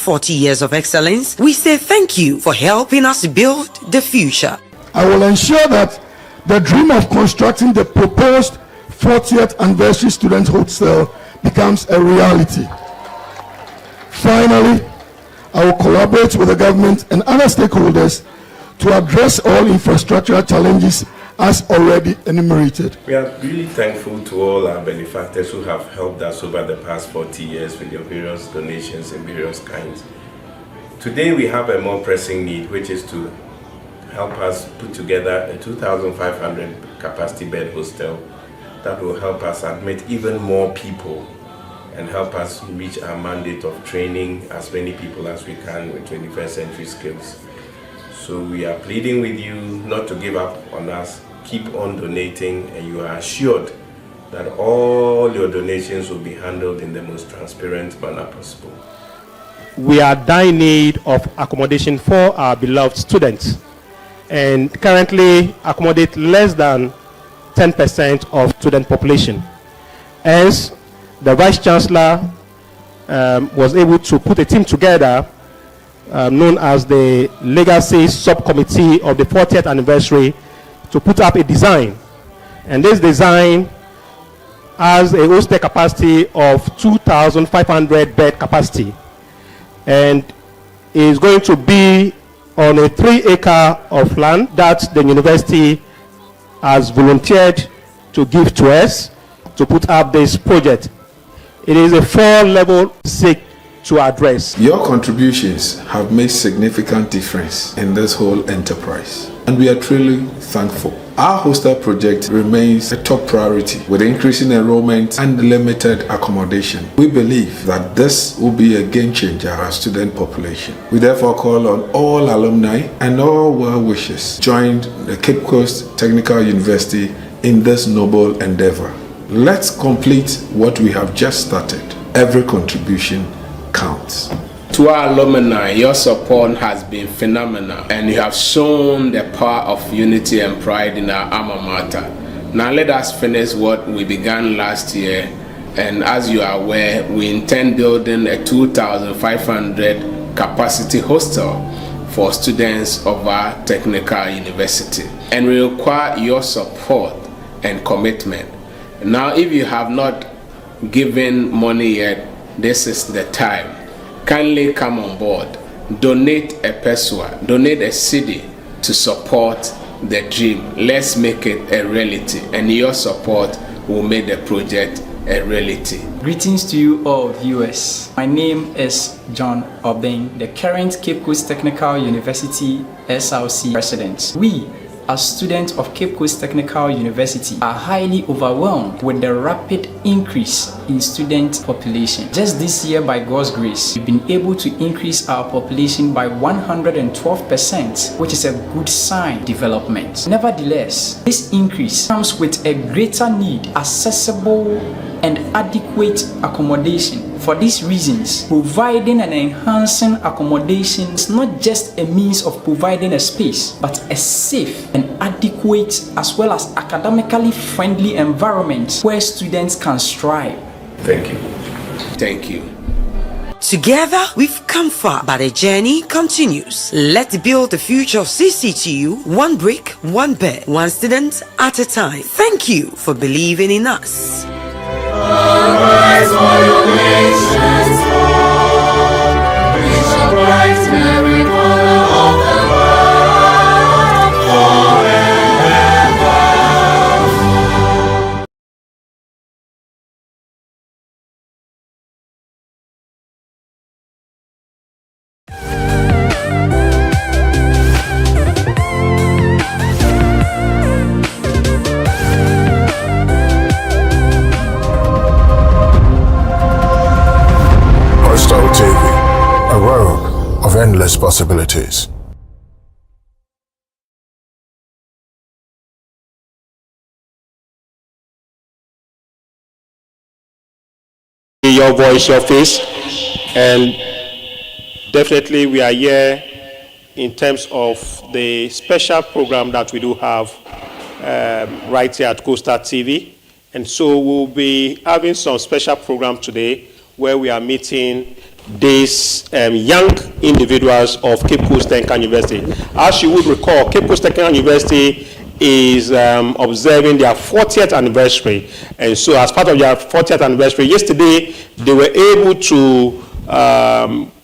40 years of excellence, we say thank you for helping us build the future. I will ensure that the dream of constructing the proposed 40th anniversary student hostel becomes a reality. Finally, I will collaborate with the government and other stakeholders to address all infrastructural challenges as already enumerated. We are really thankful to all our benefactors who have helped us over the past 40 years with their various donations in various kinds. Today we have a more pressing need, which is to help us put together a 2,500 capacity bed hostel that will help us admit even more people and help us reach our mandate of training as many people as we can with 21st century skills. So we are pleading with you not to give up on us, keep on donating, and you are assured that all your donations will be handled in the most transparent manner possible. We are in need of accommodation for our beloved students, and currently accommodate less than 10% of student population. Hence, the Vice Chancellor was able to put a team together known as the Legacy Subcommittee of the 40th anniversary to put up a design. And this design has a hostel capacity of 2,500 bed capacity, and is going to be on a 3 acre of land that the university has volunteered to give to us to put up this project. It is a 4-level seek to address. Your contributions have made significant difference in this whole enterprise, and we are truly thankful. Our hostel project remains a top priority with increasing enrollment and limited accommodation. We believe that this will be a game changer for our student population. We therefore call on all alumni and all well-wishers join the Cape Coast Technical University in this noble endeavor. Let's complete what we have just started. Every contribution counts. To our alumni, your support has been phenomenal, and you have shown the power of unity and pride in our alma mater. Now let us finish what we began last year, and as you are aware, we intend building a 2,500 capacity hostel for students of our technical university, and we require your support and commitment. Now, if you have not given money yet, this is the time. Kindly come on board. Donate a peswa, donate a cedi to support the dream. Let's make it a reality, and your support will make the project a reality. Greetings to you all viewers. My name is John Obeng, the current Cape Coast Technical University SLC president. We, as students of Cape Coast Technical University, are highly overwhelmed with the rapid increase in student population. Just this year, by God's grace, we've been able to increase our population by 112%, which is a good sign development. Nevertheless, this increase comes with a greater need, accessible and adequate accommodation. For these reasons, providing and enhancing accommodation is not just a means of providing a space, but a safe and adequate as well as academically friendly environment where students can strive. Thank you. Thank you. Together, we've come far, but the journey continues. Let's build the future of CCTU, one brick, one bed, one student at a time. Thank you for believing in us. Arise for your nation's hope. Reach a bright in every corner of the world forever. TV, a world of endless possibilities. Your voice, your face, and definitely we are here in terms of the special program that we do have right here at Coastal TV. And so we'll be having some special program today where we are meeting these young individuals of Cape Coast Technical University. As you would recall, Cape Coast Technical University is observing their 40th anniversary. And so as part of their 40th anniversary, yesterday they were able to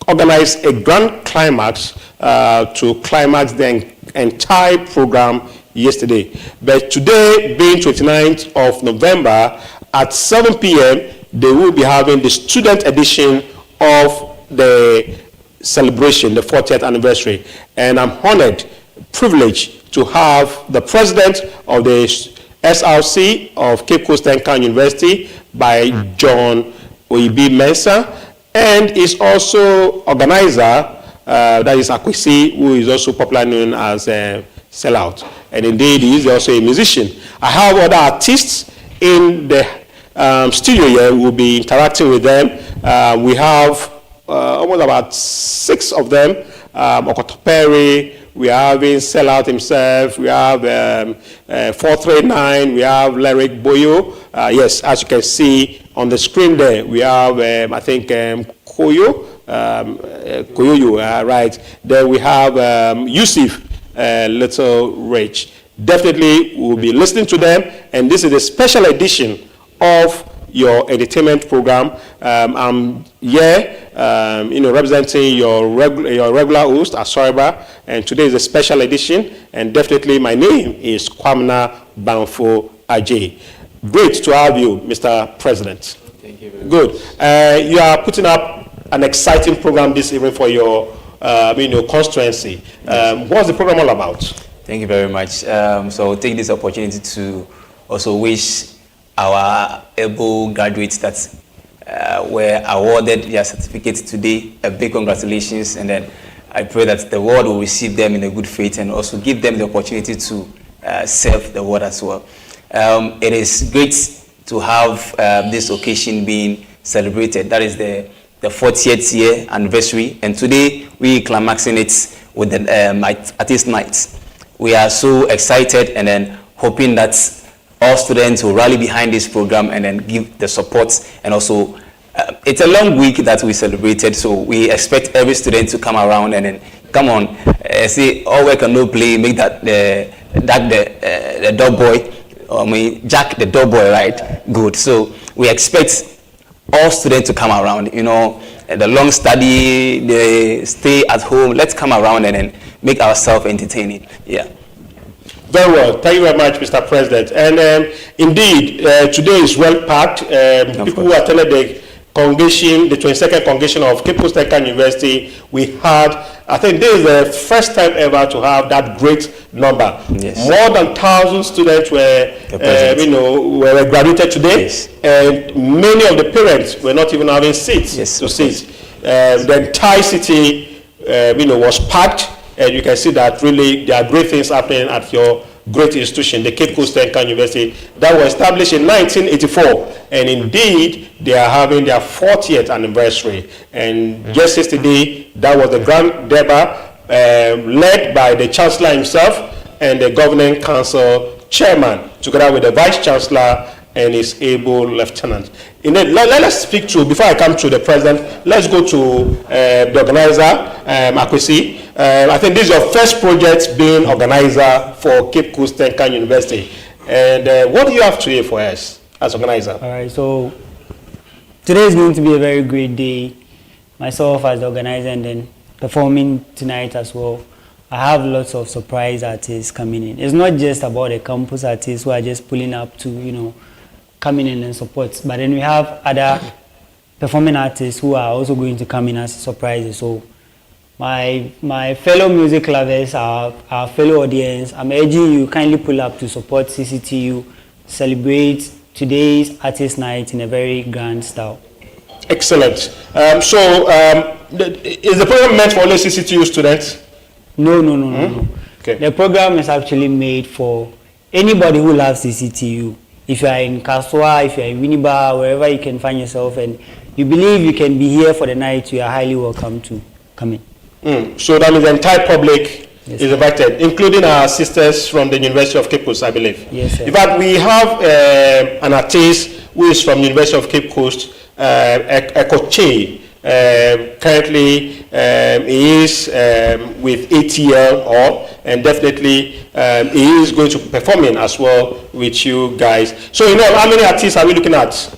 organize a grand climax to climax the entire program yesterday. But today, being 29th of November, at 7 p.m., they will be having the student edition of the celebration, the 40th anniversary. And I'm honored, privileged to have the president of the SRC of Cape Coast Technical University by John Oibi Mensah, and is also organizer, that is Akwesi, who is also popularly known as Sellout. And indeed, he is also a musician. I have other artists in the studio here. We'll be interacting with them. We have almost about 6 of them. Okotoperi, we are having Sellout himself, we have 439, we have Lyric Boyo. Yes, as you can see on the screen there, we have, I think, Koyo, right. Then we have Yusuf, Little Rich. Definitely, we'll be listening to them, and this is a special edition of your entertainment program. I'm here, representing your regular host, Asoriba, and today is a special edition, and definitely my name is Kwamna Banfo Ajay. Great to have you, Mr. President. Thank you very much. Good. You are putting up an exciting program this evening for your constituency. What's the program all about? Thank you very much. So I'll take this opportunity to also wish our able graduates that were awarded their certificates today a big congratulations, and then I pray that the world will receive them in a good faith and also give them the opportunity to serve the world as well. It is great to have this occasion being celebrated. That is the 40th year anniversary, and today we climaxing it with the artist night. We are so excited and then hoping that all students will rally behind this program and then give the support. And also, it's a long week that we celebrated, so we expect every student to come around and then come on, say all work and no play, make that the dog boy, Jack the dog boy, right? Good. So we expect all students to come around. The long study, they stay at home. Let's come around and then make ourselves entertaining. Yeah. Very well. Thank you very much, Mr. President. And indeed, today is well packed. People who attended the congregation, the 22nd congregation of Cape Coast Technical University, we had, I think this is the first time ever to have that great number. Yes. More than 1,000 students were, were graduated today, yes. And many of the parents were not even having seats to sit. The entire city, was packed. And you can see that really there are great things happening at your great institution, the Cape Coast Technical University, that was established in 1984. And indeed, they are having their 40th anniversary. And just yesterday, that was the grand debate led by the Chancellor himself and the Governing Council Chairman, together with the Vice Chancellor and his able lieutenant. Let us speak to, before I come to the president, let's go to the organizer, Akwesi. I think this is your first project being organizer for Cape Coast Technical University. And what do you have today for us as organizer? All right, so today is going to be a very great day. Myself as the organizer and then performing tonight as well. I have lots of surprise artists coming in. It's not just about the campus artists who are just pulling up to, coming in and support. But then we have other performing artists who are also going to come in as surprises. So my fellow music lovers, our fellow audience, I'm urging you kindly pull up to support CCTU, celebrate today's artist night in a very grand style. Excellent. Is the program meant for only CCTU students? No. Okay. The program is actually made for anybody who loves CCTU. If you are in Kaswa, if you are in Winneba, wherever you can find yourself, and you believe you can be here for the night, you are highly welcome to come in. So that means the entire public is invited, including our sisters from the University of Cape Coast, I believe. Yes, sir. In fact, we have an artist who is from the University of Cape Coast, Ekoche. Currently, he is with ATL, and definitely he is going to be performing as well with you guys. So, how many artists are we looking at?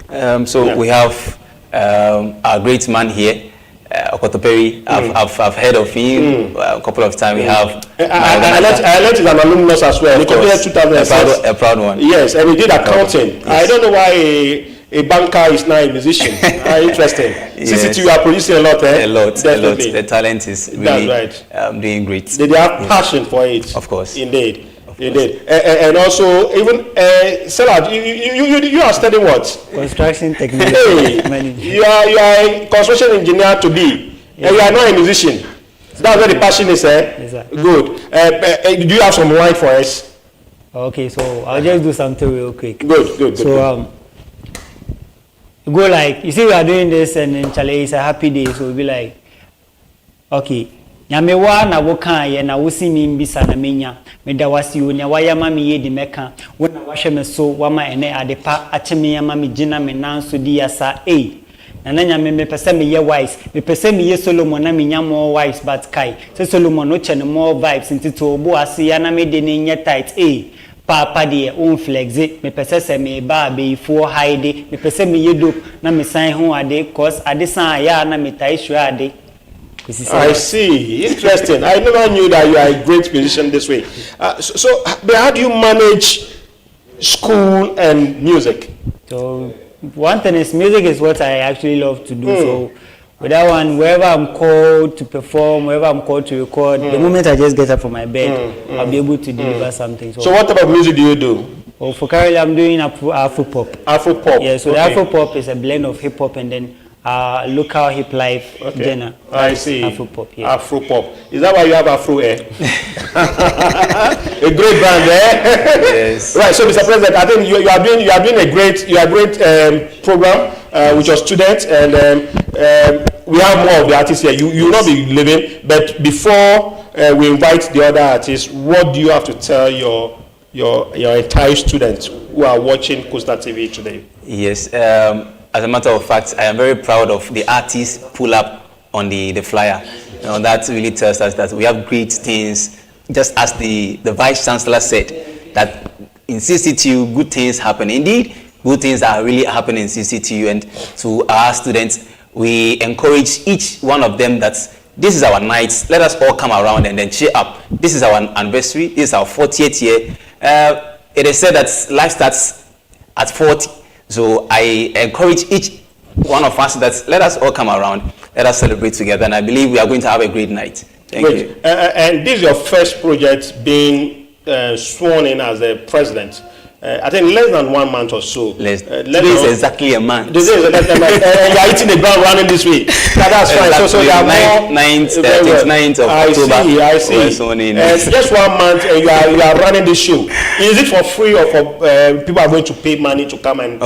We have our great man here, Okotoperi. I've heard of him a couple of times. We have. I learned he's an alumnus as well. He completed 2006. A proud one. Yes, and he did accounting. Yes. I don't know why a banker is now a musician. Interesting. Yes. CCT, you are producing a lot, eh? A lot. Definitely. The talent is really doing great. They have passion for it. Of course. Indeed. Indeed. And also, even, Salah, you are studying what? Construction technology. Hey, you are a construction engineer to be, and you are not a musician. That's where the passion is, eh? Exactly. Good. Do you have some wine for us? Okay, so I'll just do something real quick. Good. So, go like, you see we are doing this and in Chile it's a happy day, so we'll be like, okay, Yamewa na woka ye na wosi mi mbisa na menya meda wasi wo nya waya ma me ye di meka wo na wahwe me so wama ene adepa acheme ya ma me gina me nanso di asa na nyame me pese me ye wise me pese me ye Solomon na me nya more wise but kai se Solomon no che ne more vibes ntito obo ase ya na me de ne nya tight papa de on flexe me pese se me ba be fo hide me pese me ye dope na me san ho ade cause ade san ya na me tai sure ade. I see. Interesting. I never knew that you are a great musician this way. But how do you manage school and music? So, one thing is music is what I actually love to do. So, with that one, wherever I'm called to perform, wherever I'm called to record, the moment I just get up from my bed, I'll be able to deliver something. So what type of music do you do? Oh, for currently, I'm doing Afro pop. Afro pop. Yeah. So the Afro pop is a blend of hip hop and then local hip life genre. I see. Afro pop. Yeah. Afro pop. Is that why you have Afro A great band, Yes. Right. So, Mr. President, I think you are doing a great program with your students, and we have more of the artists here. You will not be leaving, but before we invite the other artists, what do you have to tell your entire students who are watching Costa TV today? Yes. As a matter of fact, I am very proud of the artists pull up on the flyer. That really tells us that we have great things. Just as the Vice Chancellor said, that in CCTU, good things happen. Indeed, good things are really happening in CCTU. And to our students, we encourage each one of them that this is our night. Let us all come around and then cheer up. This is our anniversary. This is our 40th year. It is said that life starts at 40. So I encourage each one of us that let us all come around, let us celebrate together, and I believe we are going to have a great night. Thank you. And this is your first project being sworn in as a president. I think less than 1 month or so. This is exactly a month. This is exactly a month. You are hitting the ground running this week. That's fine. Exactly. So you are 9th of October. I see. Just 1 month and you are running this show. Is it for free or for people are going to pay money to come and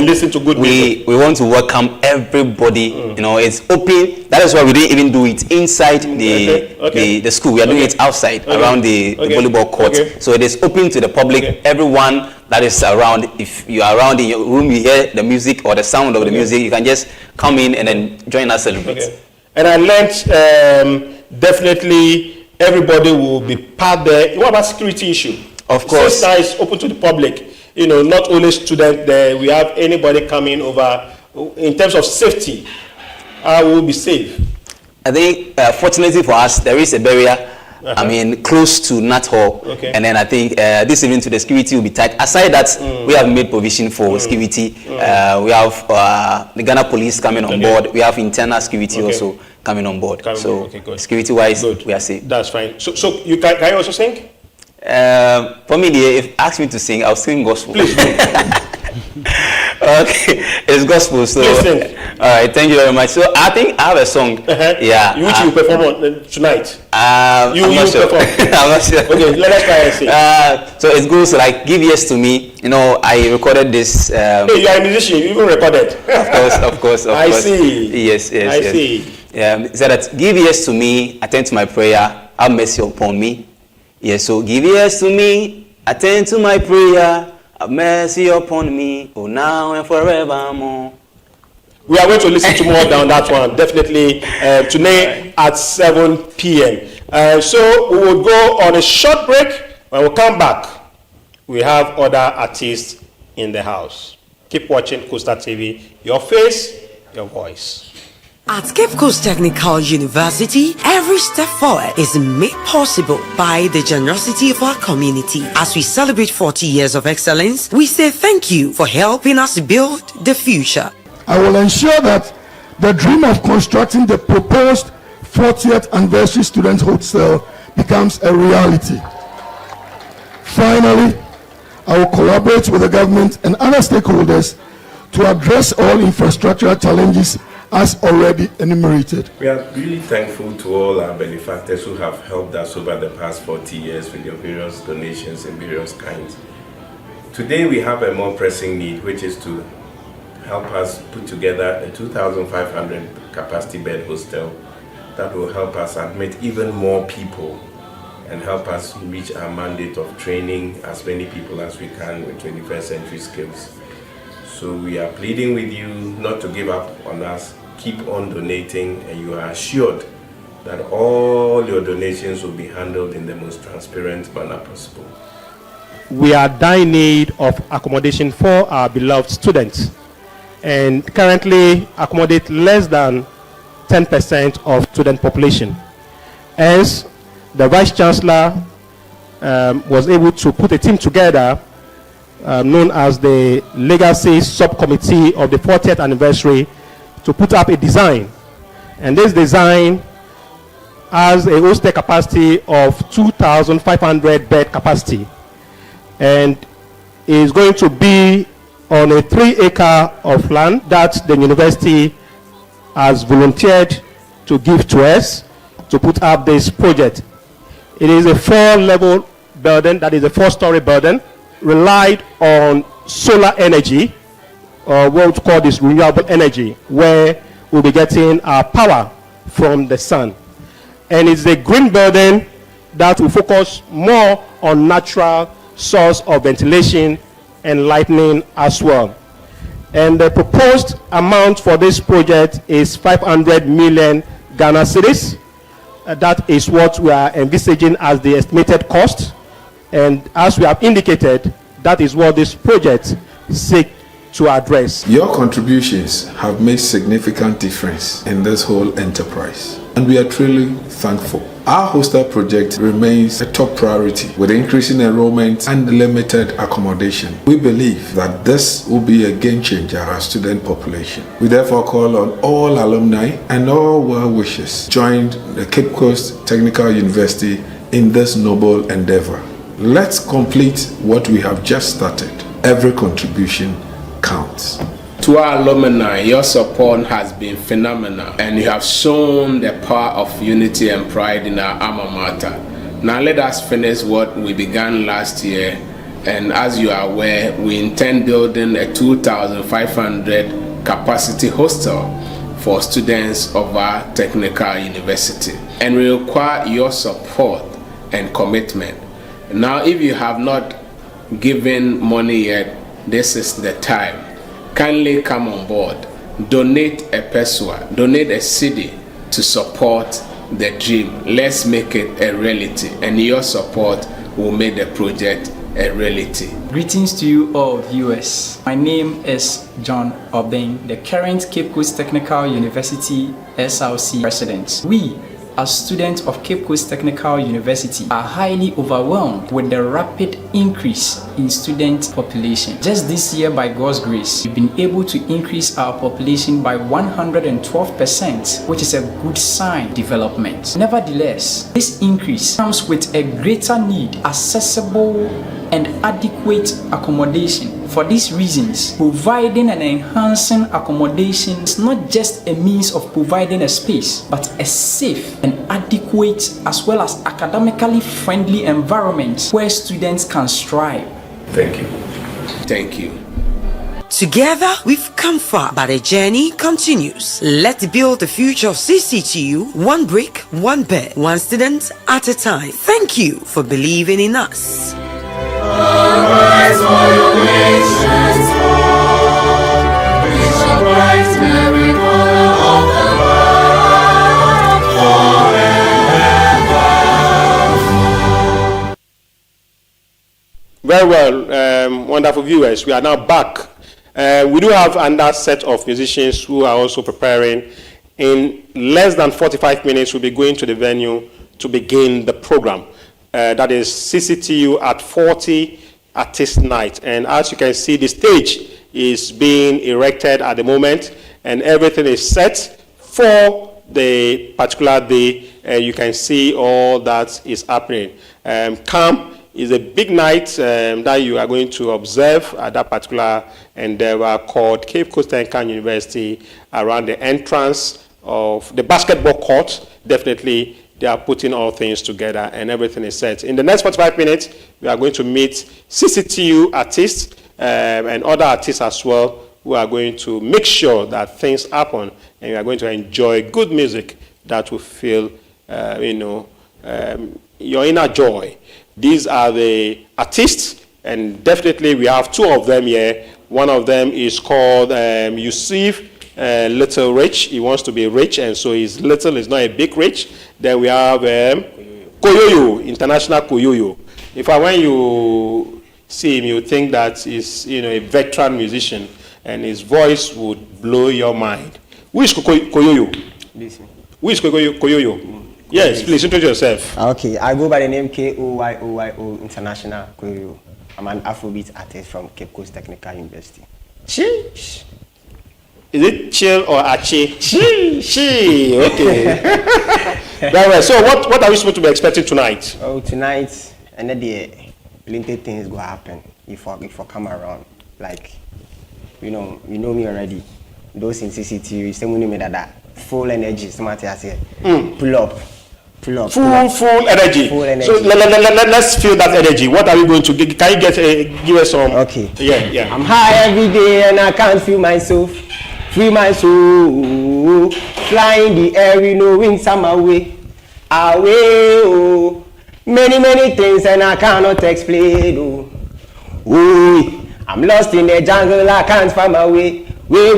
listen to good music? We want to welcome everybody. It's open. That is why we didn't even do it inside the school. We are doing it outside around the volleyball court. So it is open to the public. Everyone that is around, if you are around in your room, you hear the music or the sound of the music, you can just come in and then join us celebrate. And I learned definitely everybody will be part there. What about security issue? Of course. Since now it's open to the public, not only students there, we have anybody coming over. In terms of safety, I will be safe. I think fortunately for us, there is a barrier. I mean, close to Nat Hall, and then I think this evening to the security will be tight. Aside that, we have made provision for security. We have the Ghana police coming on board. We have internal security also coming on board. So security-wise, we are safe. That's fine. So you can you also sing? For me, if you ask me to sing, I'll sing gospel. Please. Okay, it's gospel. So, all right, thank you very much. So, I think I have a song. Yeah, which you perform tonight. You perform. I'm not sure. Okay, let us try and sing. So it goes like "Give Yes to Me." I recorded this. Hey, you are a musician. You even recorded. Of course. I see. Yes. I see. It said that give yes to me, attend to my prayer, have mercy upon me. Yes, so give yes to me, attend to my prayer, have mercy upon me, oh now and forevermore. We are going to listen to more down that one, definitely, tonight at 7 p.m. So we will go on a short break. When we come back, we have other artists in the house. Keep watching Coastal TV. Your face, your voice. At Cape Coast Technical University, every step forward is made possible by the generosity of our community. As we celebrate 40 years of excellence, we say thank you for helping us build the future. I will ensure that the dream of constructing the proposed 40th anniversary student hostel becomes a reality. Finally, I will collaborate with the government and other stakeholders to address all infrastructural challenges as already enumerated. We are really thankful to all our benefactors who have helped us over the past 40 years with their various donations in various kinds. Today we have a more pressing need, which is to help us put together a 2,500 capacity bed hostel that will help us admit even more people and help us reach our mandate of training as many people as we can with 21st century skills. So we are pleading with you not to give up on us. Keep on donating, and you are assured that all your donations will be handled in the most transparent manner possible. We are dying need of accommodation for our beloved students, and currently accommodate less than 10% of student population. Hence, the Vice Chancellor was able to put a team together known as the Legacy Subcommittee of the 40th anniversary to put up a design. And this design has a hostel capacity of 2,500 bed capacity, and is going to be on a 3-acre of land that the university has volunteered to give to us to put up this project. It is a 4-level building, that is a 4-story building, relied on solar energy, or what we call this renewable energy, where we'll be getting our power from the sun. And it's a green building that will focus more on natural source of ventilation and lighting as well. And the proposed amount for this project is 500 million Ghana cedis. That is what we are envisaging as the estimated cost. And as we have indicated, that is what this project seeks to address. Your contributions have made significant difference in this whole enterprise, and we are truly thankful. Our hostel project remains a top priority with increasing enrollment and limited accommodation. We believe that this will be a game changer for our student population. We therefore call on all alumni and all well-wishers join the Cape Coast Technical University in this noble endeavor. Let's complete what we have just started. Every contribution counts. To our alumni, your support has been phenomenal, and you have shown the power of unity and pride in our alma mater. Now let us finish what we began last year, and as you are aware, we intend building a 2,500 capacity hostel for students of our technical university, and we require your support and commitment. Now, if you have not given money yet, this is the time. Kindly come on board. Donate a peswa, donate a cedi to support the dream. Let's make it a reality, and your support will make the project a reality. Greetings to you all viewers. My name is John Obeng, the current Cape Coast Technical University SLC president. We, as students of Cape Coast Technical University, are highly overwhelmed with the rapid increase in student population. Just this year, by God's grace, we've been able to increase our population by 112%, which is a good sign development. Nevertheless, this increase comes with a greater need, accessible and adequate accommodation. For these reasons, providing and enhancing accommodation is not just a means of providing a space, but a safe and adequate as well as academically friendly environment where students can strive. Thank you. Thank you. Together, we've come far, but the journey continues. Let's build the future of Cctu, one brick, one bed, one student at a time. Thank you for believing in us. Arise for your nations, Lord. We shall brighten every Very well, wonderful viewers. We are now back. We do have another set of musicians who are also preparing. In less than 45 minutes, we'll be going to the venue to begin the program. That is CCTU at 40 Artist Night. And as you can see, the stage is being erected at the moment, and everything is set for the particular day. You can see all that is happening. Camp is a big night that you are going to observe at that particular endeavor called Cape Coast Technical University around the entrance of the basketball court. Definitely, they are putting all things together and everything is set. In the next 45 minutes, we are going to meet CCTU artists and other artists as well who are going to make sure that things happen and we are going to enjoy good music that will feel, your inner joy. These are the artists, and definitely we have two of them here. One of them is called Yusuf Little Rich. He wants to be rich, and so he's little, he's not a big rich. Then we have Koyoyo, International Koyoyo. In fact, when you see him, you think that he's a veteran musician, and his voice would blow your mind. Who is Koyoyo? Who is Koyoyo? Yes, please introduce yourself. Okay, I go by the name Koyoyo International Koyoyo. I'm an Afrobeat artist from Cape Coast Technical University. Sheesh. Is it chill or achi? She. Okay. Very well. So what are we supposed to be expecting tonight? Oh, tonight, and then plenty things go happen if I come around. Like, you know me already. Those in CCTU, some me that full energy. Somebody has here. Pull up. Full energy. Full energy. So let's feel that energy. What are we going to give? Can you give us some? Okay. Yeah. I'm high every day and I can't feel myself. Free my soul. Flying the air, wings on my way. Away, oh. Many things and I cannot explain, oh. Ooh, I'm lost in the jungle, I can't find my way. Way.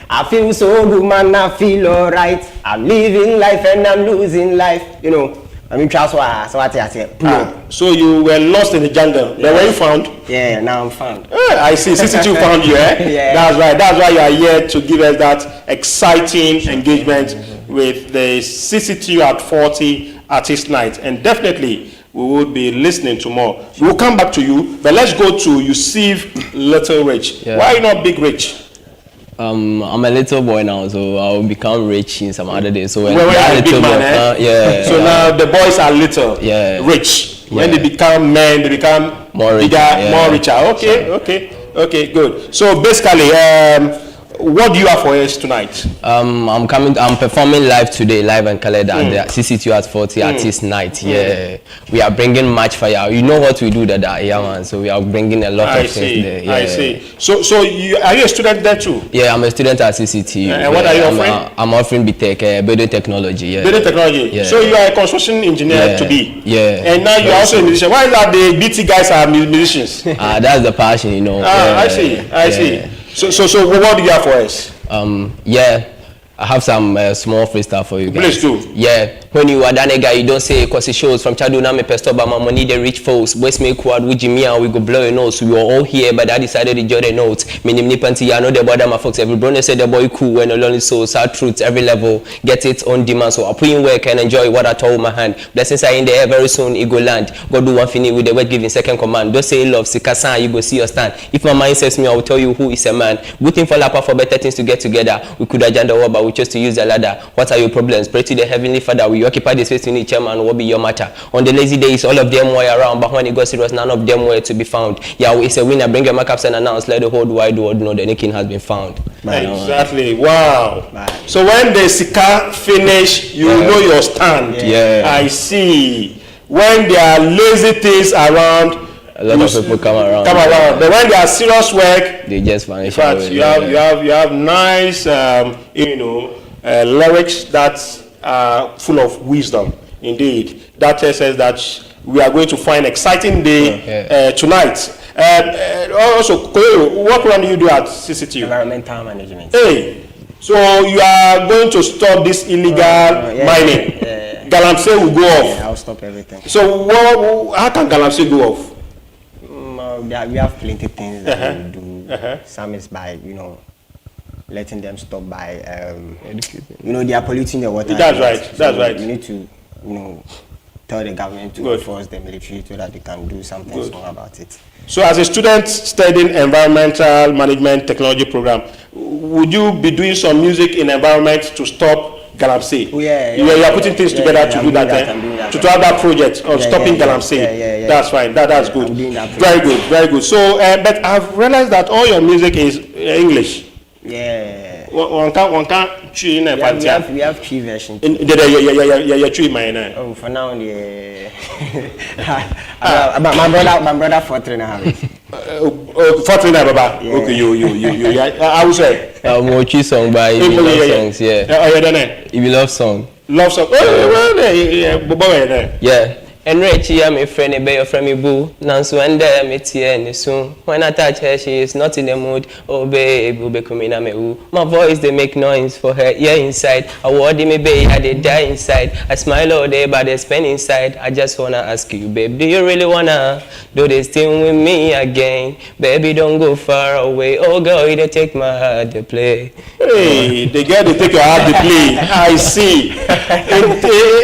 I feel so good, man, I feel alright. I'm living life and I'm losing life. I mean, so what I say. So you were lost in the jungle. Yeah. Were you found? Yeah, now I'm found. I see. CCTU found you, eh? Yeah. That's right. That's why you are here to give us that exciting engagement with the CCTU at 40 Artist Night. And definitely, we will be listening to more. We'll come back to you, but let's go to Yusuf Little Rich. Yeah. Why not Big Rich? I'm a little boy now, so I'll become rich in some other days. So when you're a big man, So now the boys are little, rich. When they become men, they become more bigger, more richer. Okay, good. So basically, what do you have for us tonight? I'm performing live today, live and colored at the CCTU at 40 Artist Night. Yeah, we are bringing much fire. You know what we do man. So we are bringing a lot of things there. Yeah. I see. So are you a student there too? Yeah, I'm a student at CCTU. And what are you offering? I'm offering BTech, building technology. Yeah. Building technology. Yeah. So you are a construction engineer to be. Yeah. And now you are also a musician. Why is that the BT guys are musicians? That's the passion, I see. So what do you have for us? I have some small freestyle for you guys. Please do. Yeah. When you are that nigga, you don't say cause it shows from childhood now me pesto but my money the rich folks. Boys make quad with Jimmy and we go blow your nose. We were all here but I decided to enjoy the notes. Minim nipanti, I know the bother my folks. Every brother said the boy cool when the lonely soul, sad truths, every level get it on demand. So I put in work and enjoy what I told my hand. Blessings are in the air very soon, it go land. God do one thing with the word giving second command. Don't say love, Sikasan, you go see your stand. If my mind says me, I will tell you who is a man. Good thing for Lapa for better things to get together. We could adjourn the war but we chose to use the ladder. What are your problems? Pray to the Heavenly Father. We occupy the space you need, chairman. What be your matter? On the lazy days, all of them were around, but when it got serious, none of them were to be found. Yeah, it's a winner. Bring your markups and announce. Let the whole wide world know the king has been found. Exactly. Wow. So when the Sika finish, you know your stand. Yeah. I see. When there are lazy things around, a lot of people come around. But when there are serious work, they just vanish. In fact, you have nice, lyrics that are full of wisdom. Indeed, that tells us that we are going to find an exciting day tonight. Also, Koyo, what run do you do at CCTU? Environmental management. Hey, so you are going to stop this illegal mining. Galamsey will go off. Yeah, I'll stop everything. So how can Galamsey go off? We have plenty things that we do. Some is by, letting them stop by, they are polluting the water. That's right. That's right. You need to, tell the government to enforce the military so that they can do something small about it. So as a student studying environmental management technology program, would you be doing some music in environment to stop Galamsey? You are putting things together to do that, to have that project of stopping Galamsey. That's fine. That's good. Very good. Very good. So, but I've realized that all your music is English. Yeah. One can't tune in we have three versions. Yeah, three mine. Oh, for now, my brother 439 have it. 439, Baba. Okay, you. I will say. More song by songs. Yeah. Oh, yeah, you love song. Love song. Yeah. And Rachel, I'm a friend, your friend, me boo. Nansu and them, it's here and soon. When I touch her, she is not in the mood. Oh, babe, be coming at me. My voice, they make noise for her. Yeah, inside. I word me, babe, I did die inside. I smile all day, but they spend inside. I just wanna ask you, babe, do you really wanna do this thing with me again? Baby, don't go far away. Oh, girl, you take my heart to play. Hey, the girl, they take your heart to play. I see.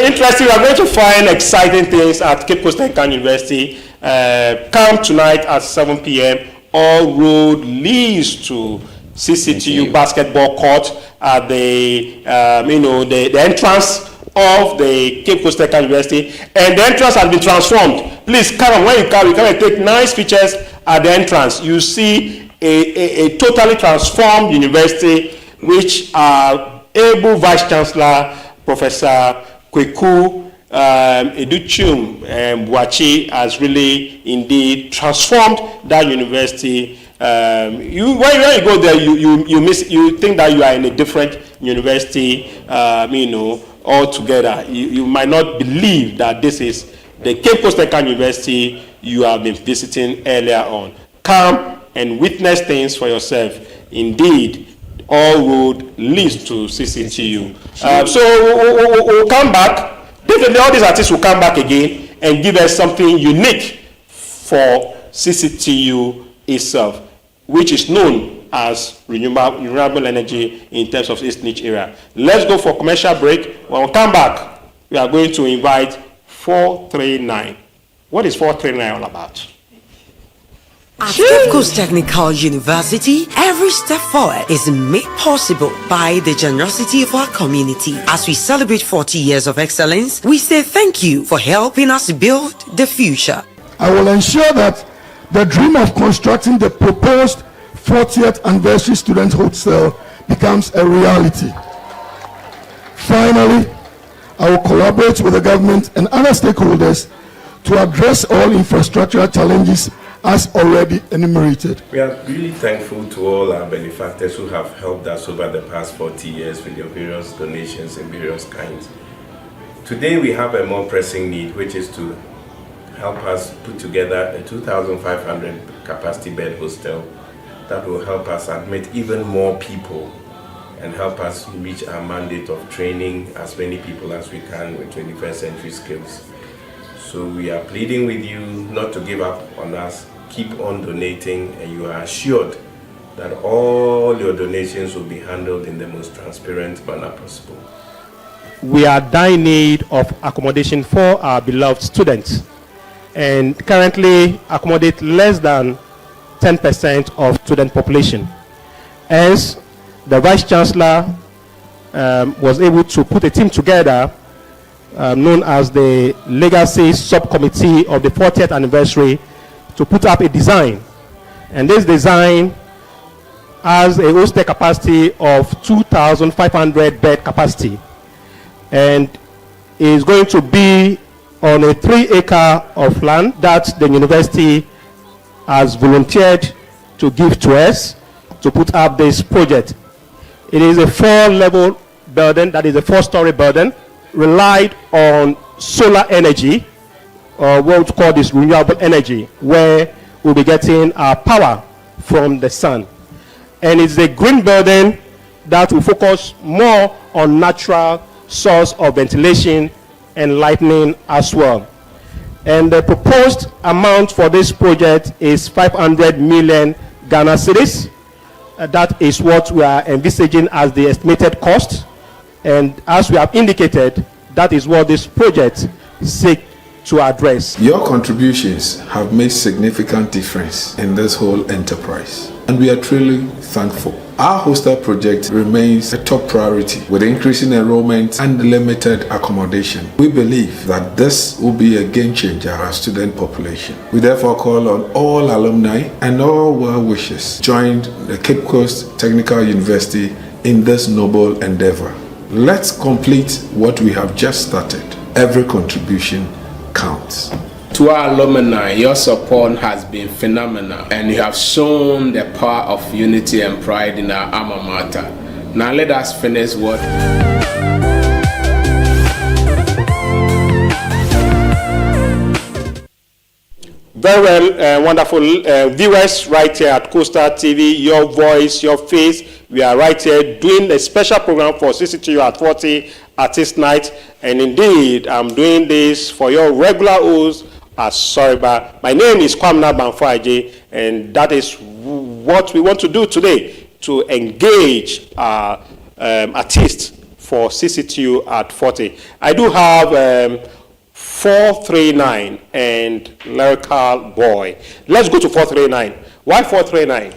Interesting. We are going to find exciting things at Cape Coast Technical University. Come tonight at 7 p.m. All road leads to CCTU basketball court at the the entrance of the Cape Coast Technical University, and the entrance has been transformed. Please come when you come and take nice pictures at the entrance. You see a totally transformed university, which our able Vice Chancellor Professor Kweku Educhum Buachi has really indeed transformed that university. When you go there, you think that you are in a different university, altogether. You might not believe that this is the Cape Coast Technical University you have been visiting earlier on. Come and witness things for yourself. Indeed, all road leads to CCTU. So we'll come back. Definitely all these artists will come back again and give us something unique for CCTU itself, which is known as renewable energy in terms of its niche area. Let's go for commercial break. When we come back, we are going to invite 439. What is 439 all about? At Cape Coast Technical University, every step forward is made possible by the generosity of our community. As we celebrate 40 years of excellence, we say thank you for helping us build the future. I will ensure that the dream of constructing the proposed 40th anniversary student hostel becomes a reality. Finally, I will collaborate with the government and other stakeholders to address all infrastructural challenges as already enumerated. We are really thankful to all our benefactors who have helped us over the past 40 years with their various donations in various kinds. Today we have a more pressing need, which is to help us put together a 2,500 capacity bed hostel that will help us admit even more people and help us reach our mandate of training as many people as we can with 21st century skills. So we are pleading with you not to give up on us. Keep on donating, and you are assured that all your donations will be handled in the most transparent manner possible. We are in need of accommodation for our beloved students, and currently accommodate less than 10% of student population. Hence, the Vice Chancellor was able to put a team together known as the Legacy Subcommittee of the 40th anniversary to put up a design. And this design has a hostel capacity of 2,500 bed capacity, and is going to be on a 3-acre of land that the university has volunteered to give to us to put up this project. It is a 4-level building, that is a 4-story building, relied on solar energy, or what we call this renewable energy, where will be getting our power from the sun. And it's a green building that will focus more on natural source of ventilation and lighting as well. And the proposed amount for this project is 500 million Ghana cedis. That is what we are envisaging as the estimated cost. And as we have indicated, that is what this project seeks to address. Your contributions have made significant difference in this whole enterprise, and we are truly thankful. Our hostel project remains a top priority with increasing enrollment and limited accommodation. We believe that this will be a game changer for our student population. We therefore call on all alumni and all well-wishers join the Cape Coast Technical University in this noble endeavor. Let's complete what we have just started. Every contribution counts. To our alumni, your support has been phenomenal, and you have shown the power of unity and pride in our alma mater. Now let us finish what Very well, wonderful viewers right here at Coastal TV, your voice, your face. We are right here doing a special program for Cctu at 40 Artist Night. And indeed, I'm doing this for your regular host at Soriba. My name is Kwamna Banfaje, and that is what we want to do today, to engage our artists for Cctu at 40. I do have 439 and Lyrical Boy. Let's go to 439. Why 439?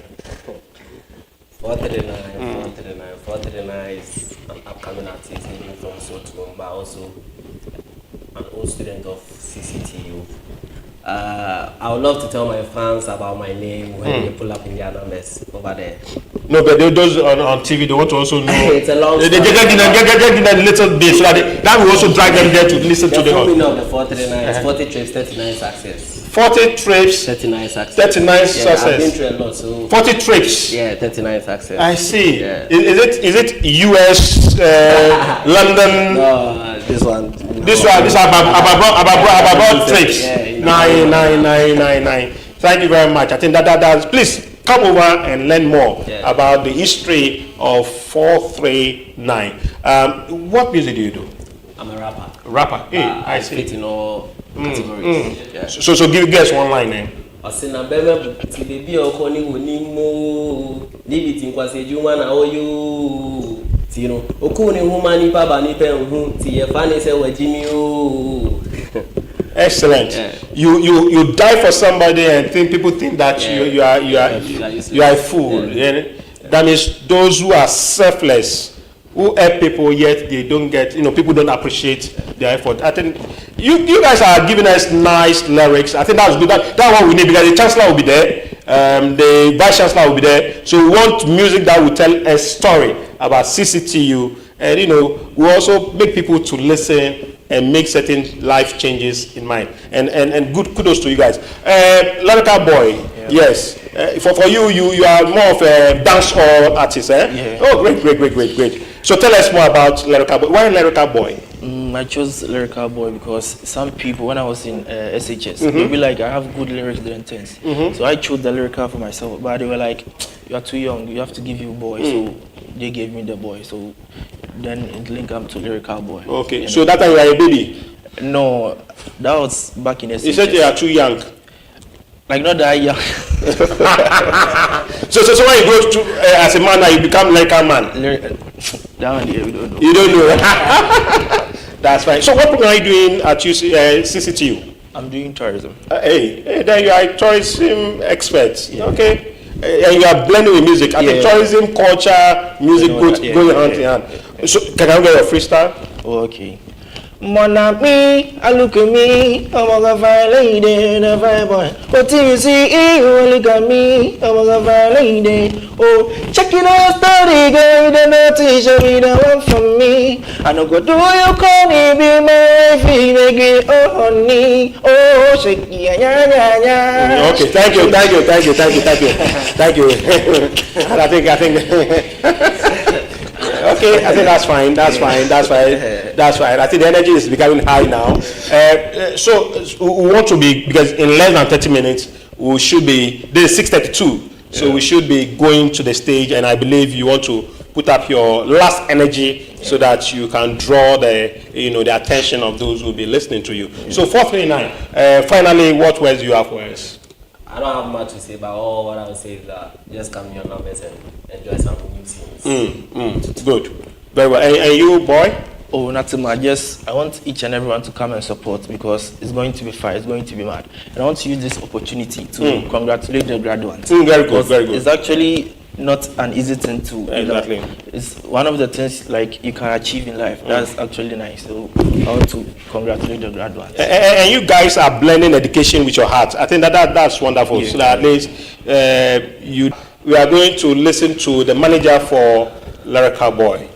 439 is an upcoming artist living from Soto, but also an old student of CCTU. I would love to tell my fans about my name when they pull up in their numbers over there. No, but those on TV, they want to also know. It's a long They get a little bit, so that will also drag them there to listen to the formula of the 439 is 40 trips, 39 success. 40 trips, 39 success. 39 success. I've been through a lot, so 40 trips. Yeah, 39 success. I see. Yeah. Is it US, London? No, this one. This are about trips. Yeah, Nine. Thank you very much. I think that's, please come over and learn more about the history of 439. What music do you do? I'm a rapper. Rapper. Hey, I see. Fit in all categories. Yeah. So give us one line then. Osina bebe ti baby okoni wonimo libiti nkwase juma na oyo tino okuni humani baba ni pe hu ti ye fani se wajimi o. Excellent. Yeah. You die for somebody and people think that you are a fool. Yeah. That means those who are selfless, who help people yet they don't get, people don't appreciate their effort. I think you guys are giving us nice lyrics. I think that's good. That's what we need, because the chancellor will be there, the vice chancellor will be there. So we want music that will tell a story about CCTU, and we also make people to listen and make certain life changes in mind. And good kudos to you guys. Lyrical Boy, yes. For you are more of a dancehall artist, eh? Yeah. Oh, great. So tell us more about Lyrical Boy. Why Lyrical Boy? I chose Lyrical Boy because some people, when I was in SHS, they'll be like, I have good lyrics, they're intense. So I chose the Lyrical for myself, but they were like, you are too young, you have to give you Boy. So they gave me the Boy. So then it linked up to Lyrical Boy. Okay, so that time you were a baby? No, that was back in SHS. You said you are too young. Like not that young. so when you go to as a man, you become like a man. That one, yeah, we don't know. You don't know. That's fine. So what program are you doing at CCTU? I'm doing tourism. Hey, then you are a tourism expert. Yeah. Okay. And you are blending with music. I think tourism, culture, music go hand in hand. So can I get your freestyle? Oh, okay. Mon ami, I look at me, I'm a fine lady, the fine boy. What do you see? You look at me, I'm a fine lady. Oh, check it out, story, girl, the naughty, show me the one for me. I know go do you call me, be my wife, make it oh honey, oh shake ya. Okay, thank you. I think. Okay, I think that's fine. I think the energy is becoming high now. So we want to be, because in less than 30 minutes, we should be, this is 6:32, so we should be going to the stage, and I believe you want to put up your last energy so that you can draw the, the attention of those who will be listening to you. So 439, finally, what words do you have for us? I don't have much to say, but all what I would say is that just come here numbers and enjoy some new scenes. Good. Very well. And you, boy? Oh, nothing much. I want each and everyone to come and support because it's going to be fire, it's going to be mad. And I want to use this opportunity to congratulate the graduates. Very good, very good. It's actually not an easy thing to exactly. It's one of the things like you can achieve in life. That's actually nice. So I want to congratulate the graduates. And you guys are blending education with your heart. I think that's wonderful. Yeah. So that at least we are going to listen to the manager for Lyrical Boy.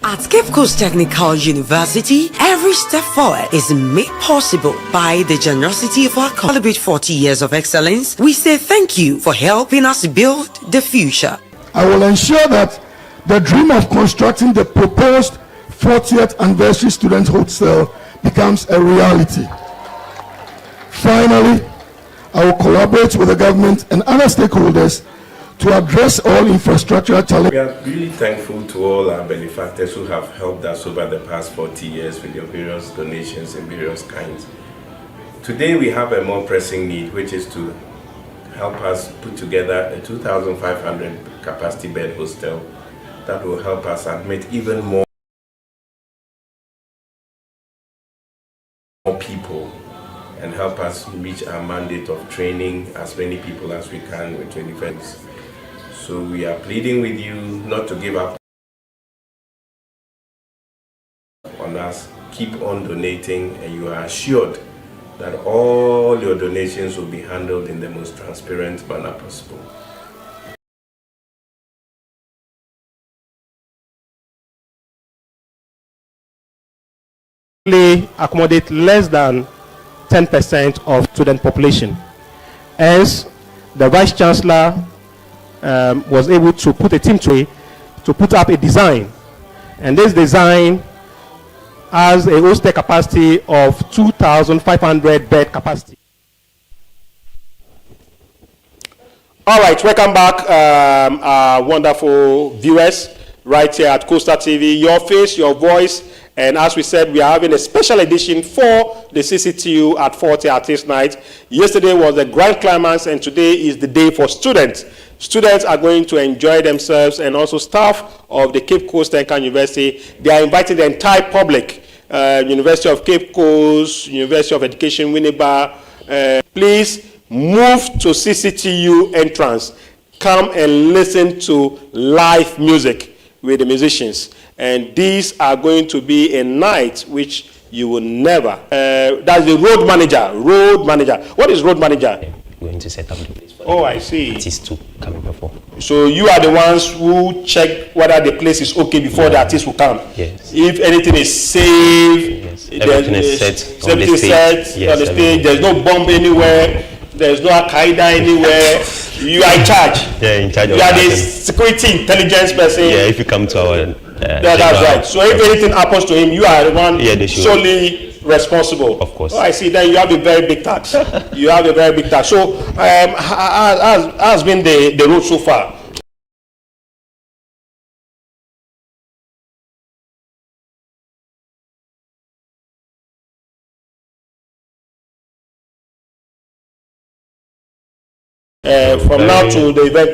At Cape Coast Technical University, every step forward is made possible by the generosity of our celebrate 40 years of excellence. We say thank you for helping us build the future. I will ensure that the dream of constructing the proposed 40th anniversary student hostel becomes a reality. Finally, I will collaborate with the government and other stakeholders to address all infrastructural challenges. We are really thankful to all our benefactors who have helped us over the past 40 years with their various donations in various kinds. Today we have a more pressing need, which is to help us put together a 2,500 capacity bed hostel that will help us admit even more people and help us reach our mandate of training as many people as we can with 25. So we are pleading with you not to give up on us. Keep on donating, and you are assured that all your donations will be handled in the most transparent manner possible. Accommodate less than 10% of student population. Hence, the Vice Chancellor was able to put a team to put up a design, and this design has a hostel capacity of 2,500 bed capacity. All right, welcome back, our wonderful viewers right here at Coastal TV. Your face, your voice, and as we said, we are having a special edition for the CCTU at 40 Artist Night. Yesterday was the grand climax, and today is the day for students. Students are going to enjoy themselves, and also staff of the Cape Coast Technical University. They are inviting the entire public, University of Cape Coast, University of Education, Winneba. Please move to CCTU entrance. Come and listen to live music with the musicians. And these are going to be a night which you will never. That's the road manager. Road manager. What is road manager? Going to set up the place for Oh, I see. artists to come in before. So you are the ones who check whether the place is okay before the artist will come. Yes. If anything is safe, Yes. Everything is set on the stage. Yes, on the stage. There's no bomb anywhere. There's no Al-Qaeda anywhere. You are in charge. Yeah, in charge of You are the that. security intelligence person. Yeah, if you come to our that's right. So if anything happens to him, you are the one Yeah, they should. solely responsible. Of course. Oh, I see. Then you have a very big tax. You have a very big tax. So has been the road so far? From now to the event,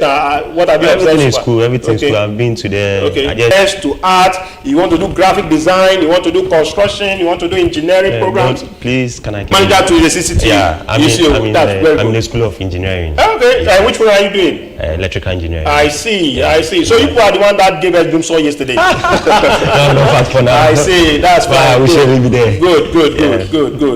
what have you observed? Everything is cool. Everything's cool. I've been to the. Okay. I just, Yes, to art. You want to do graphic design. You want to do construction. You want to do engineering programs. please, can I? Manager to the CCTV. Yeah, I'm in the School of Engineering. Okay. Which one are you doing? Electrical engineering. I see. I see. So you are the one that gave us doom saw yesterday. No, fast for now. I see. That's fine. I wish I will be there. Good.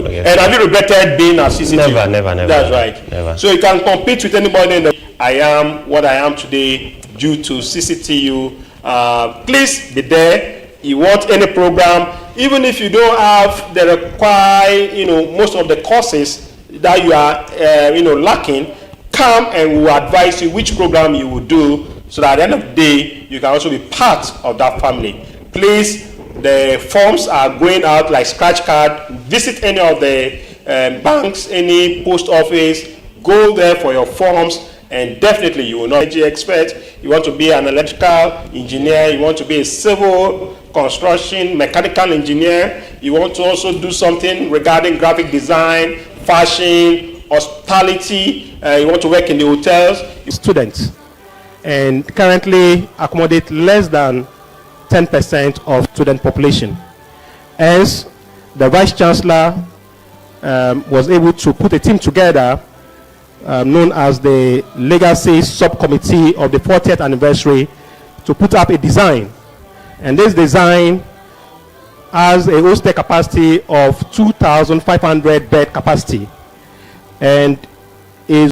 Okay. And have you regretted being a CCTV? Never. That's right. Never. So you can compete with anybody in the. I am what I am today due to CCTU. Please be there. You want any program, even if you don't have the required, most of the courses that you are, lacking. Come and we will advise you which program you will do, so that at the end of the day you can also be part of that family. Please, the forms are going out like scratch card. Visit any of the banks, any post office, go there for your forms, and definitely you will not be an expert. You want to be an electrical engineer, you want to be a civil construction, mechanical engineer, you want to also do something regarding graphic design, fashion, hospitality, you want to work in the hotels. Students, and currently accommodate less than 10% of student population. Hence, the Vice Chancellor was able to put a team together known as the Legacy Subcommittee of the 40th anniversary to put up a design. And this design has a hostel capacity of 2,500 bed capacity and is